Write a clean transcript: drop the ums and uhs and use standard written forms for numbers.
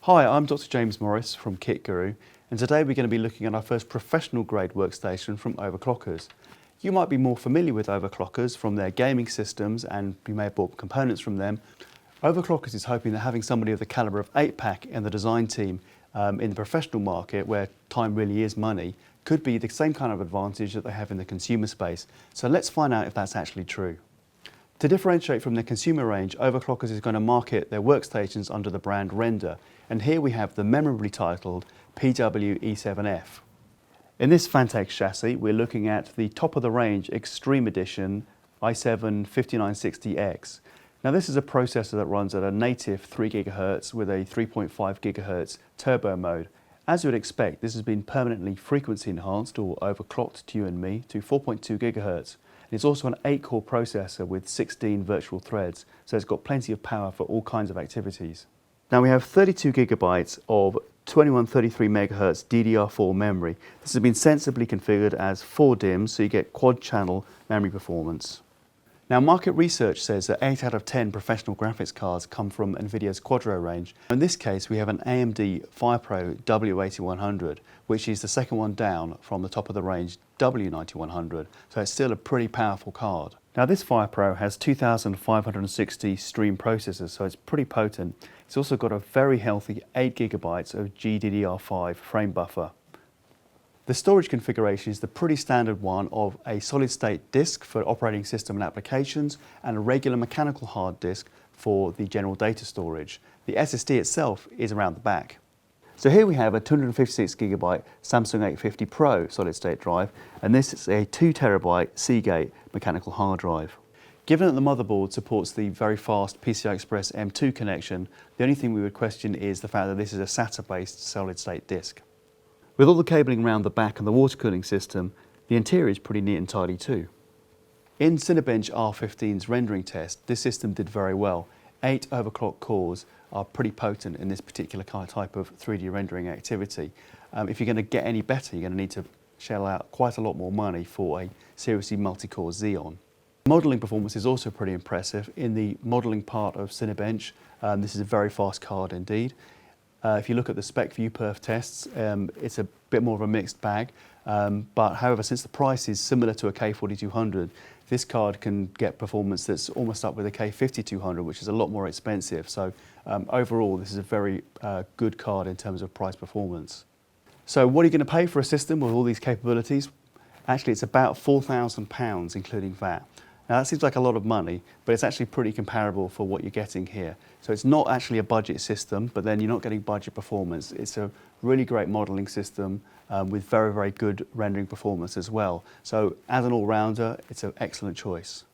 Hi, I'm Dr. James Morris from KitGuru, and today we're going to be looking at our first professional grade workstation from Overclockers. You might be more familiar with Overclockers from their gaming systems, and you may have bought components from them. Overclockers is hoping that having somebody of the calibre of 8-Pack in the design team in the professional market, where time really is money, could be the same kind of advantage that they have in the consumer space. So let's find out if that's actually true. To differentiate from their consumer range, Overclockers is going to market their workstations under the brand RENDA, and here we have the memorably titled PW-E7F. In this Fantex chassis, we're looking at the top of the range Extreme Edition i7-5960X. Now this is a processor that runs at a native 3 GHz with a 3.5 GHz turbo mode. As you would expect, this has been permanently frequency enhanced or overclocked to you and me to 4.2 GHz. It's also an 8-core processor with 16 virtual threads, so it's got plenty of power for all kinds of activities. Now we have 32 GB of 2133 MHz DDR4 memory. This has been sensibly configured as 4 DIMMs, so you get quad-channel memory performance. Now market research says that 8 out of 10 professional graphics cards come from NVIDIA's Quadro range. In this case we have an AMD FirePro W8100, which is the second one down from the top of the range W9100, so it's still a pretty powerful card. Now this FirePro has 2560 stream processors, so it's pretty potent. It's also got a very healthy 8 GB of GDDR5 frame buffer. The storage configuration is the pretty standard one of a solid-state disk for operating system and applications and a regular mechanical hard disk for the general data storage. The SSD itself is around the back. So here we have a 256 GB Samsung 850 Pro solid-state drive, and this is a 2 TB Seagate mechanical hard drive. Given that the motherboard supports the very fast PCI Express M2 connection, the only thing we would question is the fact that this is a SATA-based solid-state disk. With all the cabling around the back and the water cooling system, the interior is pretty neat and tidy too. In Cinebench R15's rendering test, this system did very well. 8 overclock cores are pretty potent in this particular type of 3D rendering activity. If you're going to get any better, you're going to need to shell out quite a lot more money for a seriously multi-core Xeon. Modelling performance is also pretty impressive. In the modelling part of Cinebench, this is a very fast card indeed. If you look at the spec view perf tests, it's a bit more of a mixed bag, but however, since the price is similar to a K4200, this card can get performance that's almost up with a K5200, which is a lot more expensive. So overall, this is a very good card in terms of price performance. So what are you going to pay for a system with all these capabilities? Actually, it's about £4,000 including VAT. Now that seems like a lot of money, but it's actually pretty comparable for what you're getting here. So it's not actually a budget system, but then you're not getting budget performance. It's a really great modelling system with very, very good rendering performance as well. So as an all-rounder, it's an excellent choice.